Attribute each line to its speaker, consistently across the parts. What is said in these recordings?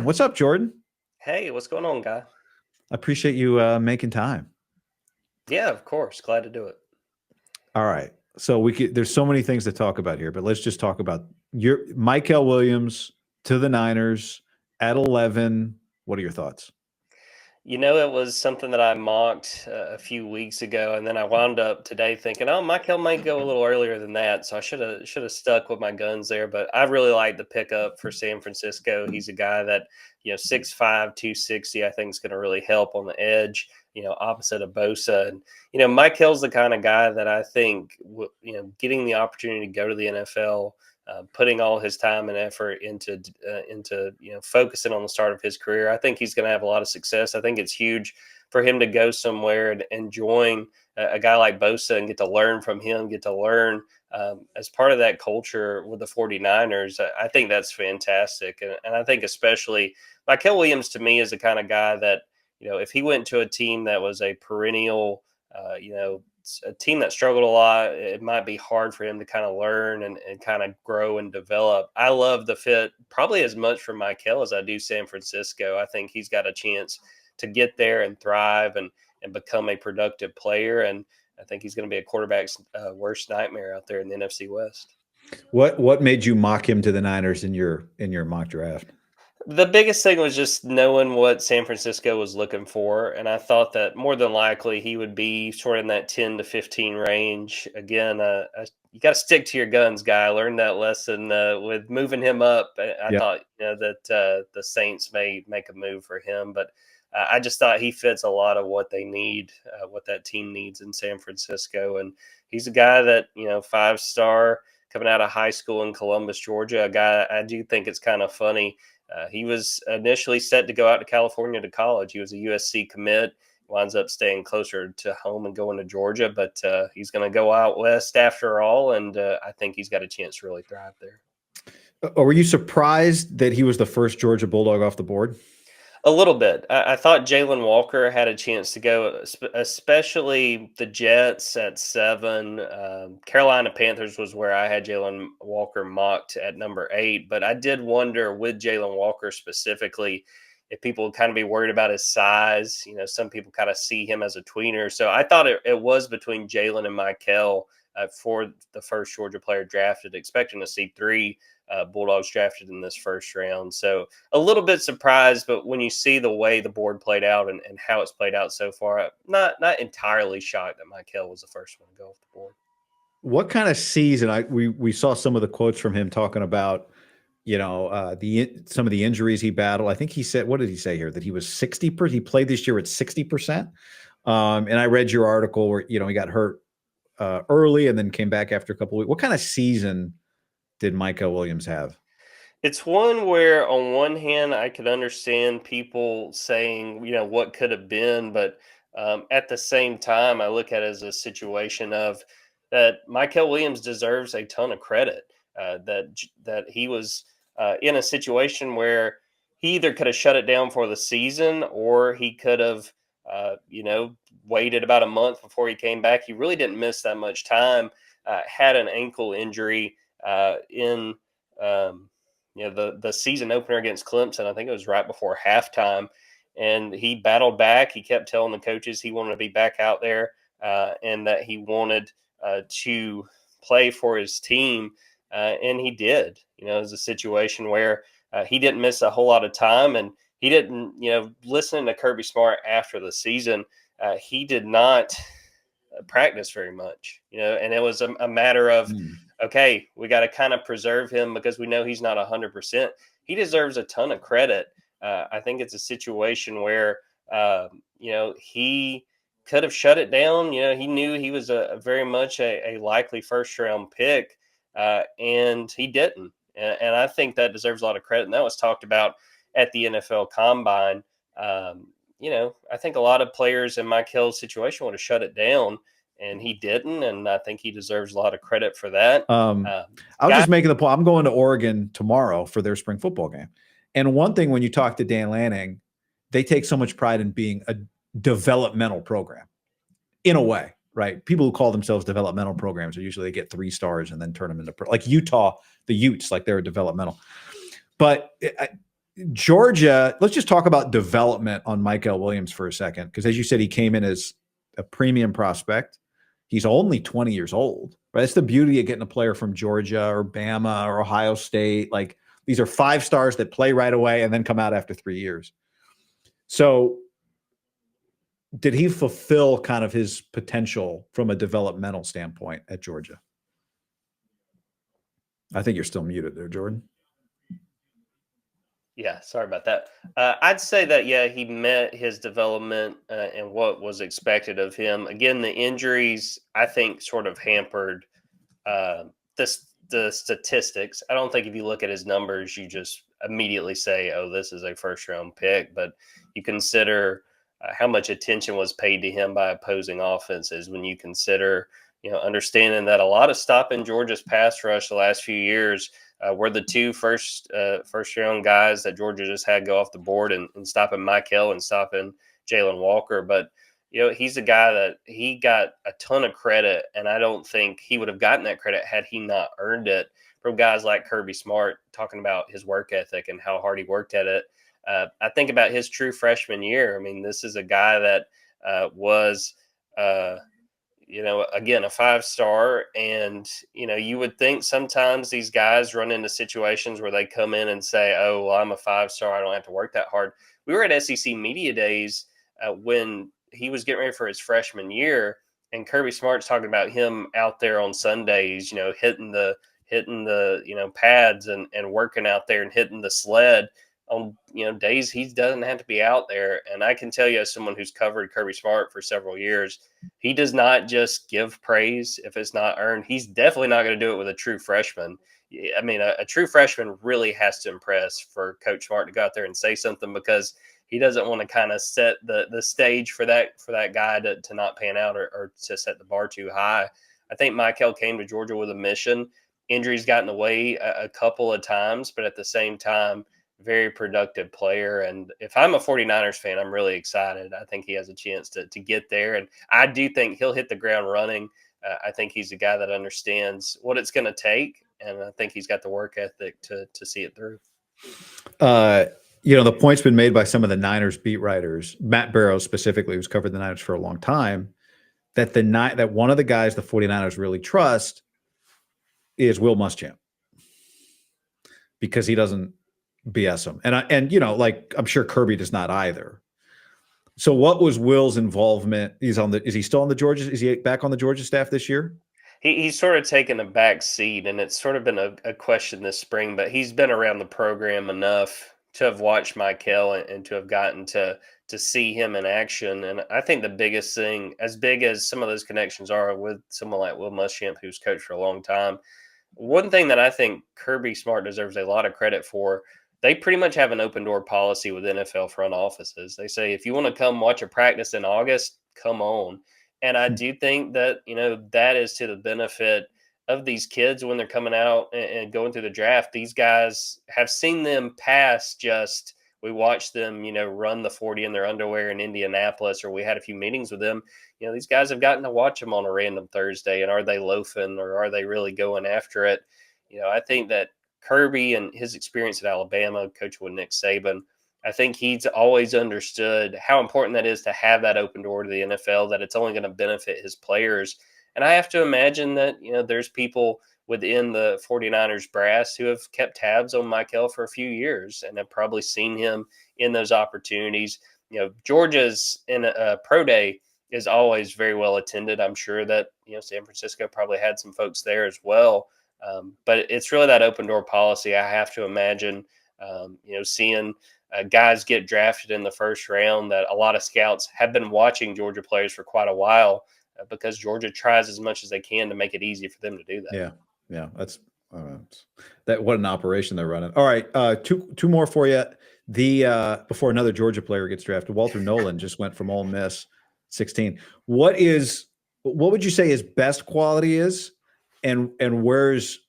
Speaker 1: What's up, Jordan?
Speaker 2: Hey, what's going on, guy?
Speaker 1: I appreciate you making time.
Speaker 2: Yeah, of course. Glad to do it.
Speaker 1: All right. So there's so many things to talk about here, but let's just talk about your Mykel Williams to the Niners at 11. What are your thoughts?
Speaker 2: It was something that I mocked a few weeks ago, and then I wound up today thinking, "Oh, Mykel might go a little earlier than that." So I should have stuck with my guns there. But I really like the pickup for San Francisco. He's a guy that 6'5", 260. I think is going to really help on the edge. Opposite of Bosa, and Mykel's the kind of guy that I think getting the opportunity to go to the NFL. Putting all his time and effort into focusing on the start of his career. I think he's going to have a lot of success. I think it's huge for him to go somewhere and join a guy like Bosa and get to learn from him, get to learn as part of that culture with the 49ers. I think that's fantastic. And I think especially Mykel Williams to me is the kind of guy that, if he went to a team that was a perennial, a team that struggled a lot, it might be hard for him to kind of learn and kind of grow and develop. I love the fit probably as much for Mykel as I do San Francisco. I think he's got a chance to get there and thrive and become a productive player. And I think he's going to be a quarterback's worst nightmare out there in the NFC West.
Speaker 1: What made you mock him to the Niners in your mock draft?
Speaker 2: The biggest thing was just knowing what San Francisco was looking for, and I thought that more than likely he would be sort of in that 10 to 15 range. Again, you got to stick to your guns, guy. I learned that lesson with moving him up. I
Speaker 1: Yeah.
Speaker 2: thought that the Saints may make a move for him, but I just thought he fits a lot of what they need, what that team needs in San Francisco, and he's a guy that 5-star coming out of high school in Columbus, Georgia. A guy I do think it's kind of funny. He was initially set to go out to California to college. He was a USC commit, winds up staying closer to home and going to Georgia, but he's going to go out west after all, and I think he's got a chance to really thrive there.
Speaker 1: Were you surprised that he was the first Georgia Bulldog off the board?
Speaker 2: A little bit. I thought Jalen Walker had a chance to go, especially the Jets at 7. Carolina Panthers was where I had Jalen Walker mocked at number 8. But I did wonder with Jalen Walker specifically if people would kind of be worried about his size. Some people kind of see him as a tweener. So I thought it was between Jalen and Mykel for the first Georgia player drafted, expecting to see 3 Bulldogs drafted in this first round. So a little bit surprised, but when you see the way the board played out and how it's played out so far, I'm not entirely shocked that Mykel was the first one to go off the board.
Speaker 1: What kind of season? We saw some of the quotes from him talking about some of the injuries he battled. I think he said, what did he say here? That he was 60%. He played this year at 60%. And I read your article where he got hurt early and then came back after a couple of weeks. What kind of season did Mykel Williams have?
Speaker 2: It's one where, on one hand, I could understand people saying, what could have been, but at the same time, I look at it as a situation of that Mykel Williams deserves a ton of credit. That he was in a situation where he either could have shut it down for the season or he could have, waited about a month before he came back. He really didn't miss that much time. Had an ankle injury in the season opener against Clemson. I think it was right before halftime, and he battled back. He kept telling the coaches he wanted to be back out there and that he wanted to play for his team, and he did. It was a situation where he didn't miss a whole lot of time, and he didn't. Listening to Kirby Smart after the season, he did not practice very much, and it was a matter of, okay, we got to kind of preserve him because we know he's not 100%. He deserves a ton of credit. I think it's a situation where, he could have shut it down. He knew he was a very much a likely first round pick, and he didn't. And I think that deserves a lot of credit. And that was talked about at the NFL Combine. I think a lot of players in Mykel's situation would have shut it down, and he didn't. And I think he deserves a lot of credit for that.
Speaker 1: I was just making the point. I'm going to Oregon tomorrow for their spring football game. And one thing, when you talk to Dan Lanning, they take so much pride in being a developmental program in a way, right? People who call themselves developmental programs are usually, they get 3 stars and then turn them into like Utah, the Utes, like they're developmental. But Georgia, let's just talk about development on Mykel Williams for a second, because as you said, he came in as a premium prospect. He's only 20 years old, right? That's the beauty of getting a player from Georgia or Bama or Ohio State. Like, these are 5 stars that play right away and then come out after 3 years. So did he fulfill kind of his potential from a developmental standpoint at Georgia? I think you're still muted there, Jordan.
Speaker 2: Yeah, sorry about that. I'd say that, yeah, he met his development and what was expected of him. Again, the injuries, I think, sort of hampered uh, the statistics. I don't think if you look at his numbers, you just immediately say, "Oh, this is a first round pick." But you consider how much attention was paid to him by opposing offenses. When you consider, understanding that a lot of stopping Georgia's pass rush the last few years were the two first round guys that Georgia just had go off the board, and stopping Mykel and stopping Jalen Walker. But he's a guy that he got a ton of credit, and I don't think he would have gotten that credit had he not earned it from guys like Kirby Smart talking about his work ethic and how hard he worked at it. I think about his true freshman year. I mean, this is a guy that was, again, a 5-star. And, you would think sometimes these guys run into situations where they come in and say, "Oh, well, I'm a 5-star. I don't have to work that hard." We were at SEC Media Days when he was getting ready for his freshman year, and Kirby Smart's talking about him out there on Sundays, hitting the pads and working out there and hitting the sled on days he doesn't have to be out there. And I can tell you, as someone who's covered Kirby Smart for several years, he does not just give praise if it's not earned. He's definitely not going to do it with a true freshman. I mean, a true freshman really has to impress for Coach Smart to go out there and say something, because he doesn't want to kind of set the stage for that guy to not pan out, or to set the bar too high. I think Mykel came to Georgia with a mission. Injuries got in the way a couple of times, but at the same time, very productive player. And if I'm a 49ers fan, I'm really excited. I think he has a chance to get there. And I do think he'll hit the ground running. I think he's a guy that understands what it's going to take. And I think he's got the work ethic to see it through.
Speaker 1: The point's been made by some of the Niners beat writers, Matt Barrow specifically, who's covered the Niners for a long time, that that one of the guys the 49ers really trust is Will Muschamp, because he doesn't BS him. I'm sure Kirby does not either. So what was Will's involvement? Is he still on the Georgia? Is he back on the Georgia staff this year?
Speaker 2: He's sort of taken a back seat, and it's sort of been a question this spring, but he's been around the program enough to have watched Mykel and to have gotten to see him in action. And I think the biggest thing, as big as some of those connections are with someone like Will Muschamp, who's coached for a long time, one thing that I think Kirby Smart deserves a lot of credit for, they pretty much have an open door policy with NFL front offices. They say, if you want to come watch a practice in August, come on. And I do think that, that is to the benefit of these kids when they're coming out and going through the draft. These guys have seen them pass just, we watched them, run the 40 in their underwear in Indianapolis, or we had a few meetings with them. These guys have gotten to watch them on a random Thursday, and are they loafing, or are they really going after it? I think that Kirby and his experience at Alabama, coaching with Nick Saban, I think he's always understood how important that is to have that open door to the NFL, that it's only going to benefit his players. And I have to imagine that, there's people within the 49ers brass who have kept tabs on Mykel for a few years and have probably seen him in those opportunities. Georgia's in a pro day is always very well attended. I'm sure that, San Francisco probably had some folks there as well. But it's really that open door policy. I have to imagine, seeing guys get drafted in the first round, that a lot of scouts have been watching Georgia players for quite a while, because Georgia tries as much as they can to make it easy for them to do that.
Speaker 1: Yeah. That's what an operation they're running. All right, two more for you. Before another Georgia player gets drafted, Walter Nolan just went from Ole Miss, 16. What would you say his best quality is, and where's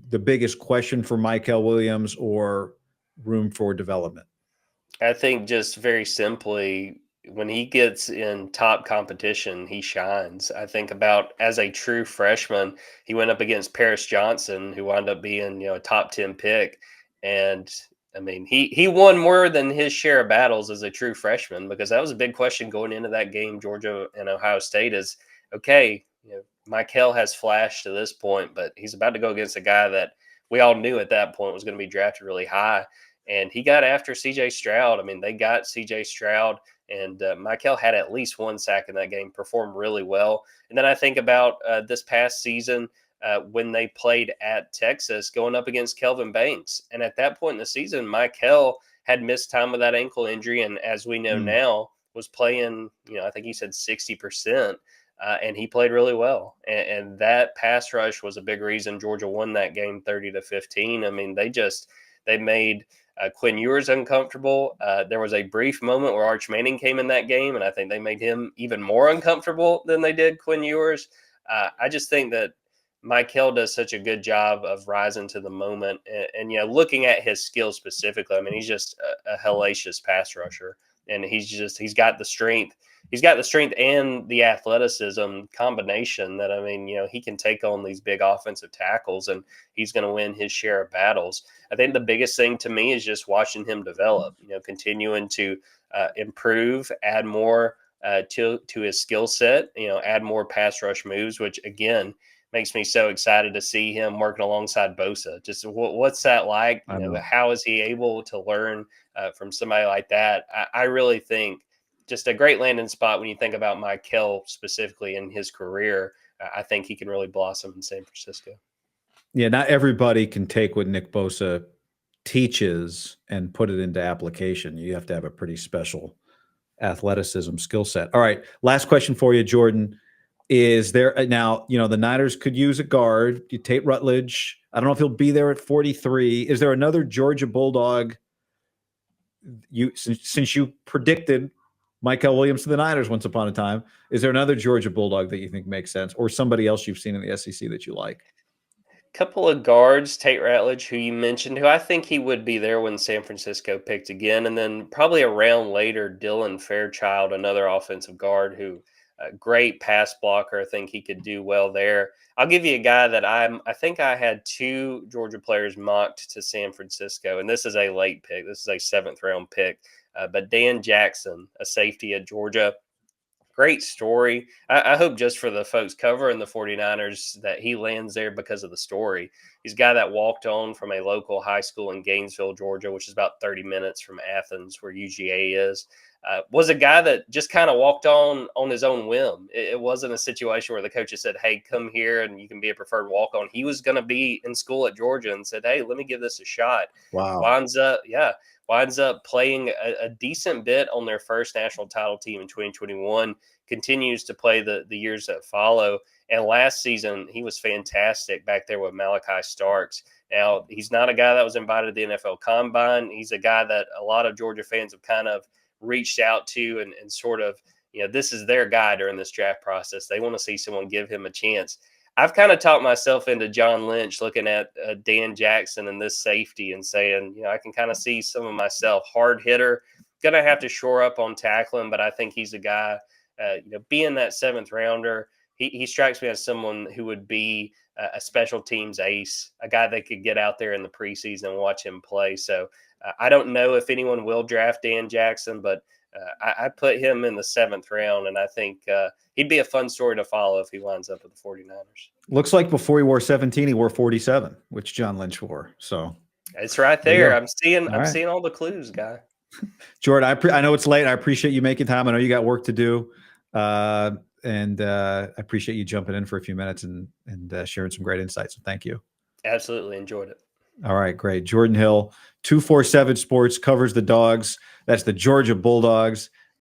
Speaker 1: the biggest question for Mykel Williams or room for development?
Speaker 2: I think, just very simply, when he gets in top competition, he shines. I think about, as a true freshman, he went up against Paris Johnson, who wound up being, a top 10 pick. And I mean, he won more than his share of battles as a true freshman, because that was a big question going into that game, Georgia and Ohio State, is okay, Mykel has flashed to this point, but he's about to go against a guy that we all knew at that point was going to be drafted really high. And he got after CJ Stroud. I mean, they got CJ Stroud, and Mykel had at least one sack in that game, performed really well. And then I think about this past season, when they played at Texas going up against Kelvin Banks. And at that point in the season, Mykel had missed time with that ankle injury. And as we know now, was playing, I think he said 60%. And he played really well. And that pass rush was a big reason Georgia won that game 30-15. I mean, they made Quinn Ewers uncomfortable. There was a brief moment where Arch Manning came in that game, and I think they made him even more uncomfortable than they did Quinn Ewers. I just think that Mykel does such a good job of rising to the moment, and looking at his skills specifically, I mean, he's just a hellacious pass rusher, and he's got the strength. He's got the strength and the athleticism combination that, I mean, he can take on these big offensive tackles, and he's going to win his share of battles. I think the biggest thing to me is just watching him develop, continuing to improve, add more to his skill set, add more pass rush moves, which again makes me so excited to see him working alongside Bosa. Just what's that like? How is he able to learn from somebody like that? I really think just a great landing spot when you think about Mykel specifically in his career. I think he can really blossom in San Francisco.
Speaker 1: Yeah, not everybody can take what Nick Bosa teaches and put it into application. You have to have a pretty special athleticism skill set. All right, last question for you, Jordan. Is there now, the Niners could use a guard. Tate Rutledge, I don't know if he'll be there at 43. Is there another Georgia Bulldog? Since you predicted Mykel Williams to the Niners once upon a time, is there another Georgia Bulldog that you think makes sense, or somebody else you've seen in the SEC that you like?
Speaker 2: Couple of guards, Tate Ratledge, who you mentioned, who I think he would be there when San Francisco picked again. And then probably a round later, Dylan Fairchild, another offensive guard who great pass blocker. I think he could do well there. I'll give you a guy that I think I had two Georgia players mocked to San Francisco, and this is a late pick. This is a 7th round pick. But Dan Jackson, a safety at Georgia. Great story. I hope just for the folks covering the 49ers that he lands there because of the story. He's a guy that walked on from a local high school in Gainesville, Georgia, which is about 30 minutes from Athens, where UGA is. Was a guy that just kind of walked on his own whim. It wasn't a situation where the coaches said, hey, come here and you can be a preferred walk-on. He was going to be in school at Georgia and said, hey, let me give this a shot.
Speaker 1: Wow.
Speaker 2: Winds up playing a decent bit on their first national title team in 2021, continues to play the years that follow. And last season, he was fantastic back there with Malachi Starks. Now, he's not a guy that was invited to the NFL Combine. He's a guy that a lot of Georgia fans have kind of reached out to and sort of, this is their guy during this draft process. They want to see someone give him a chance. I've kind of talked myself into John Lynch looking at Dan Jackson and this safety and saying, I can kind of see some of myself. Hard hitter, going to have to shore up on tackling, but I think he's a guy, being that 7th rounder, he strikes me as someone who would be a special teams ace, a guy that could get out there in the preseason and watch him play. So I don't know if anyone will draft Dan Jackson, but I put him in the 7th round, and I think he'd be a fun story to follow if he winds up with the 49ers.
Speaker 1: Looks like before he wore 17, he wore 47, which John Lynch wore. So
Speaker 2: it's right there. I'm seeing all the clues, guy.
Speaker 1: Jordan, I know it's late. I appreciate you making time. I know you got work to do, and I appreciate you jumping in for a few minutes and sharing some great insights. So thank you.
Speaker 2: Absolutely enjoyed it.
Speaker 1: All right, great. Jordan Hill, 247 Sports, covers the Dogs. That's the Georgia Bulldogs.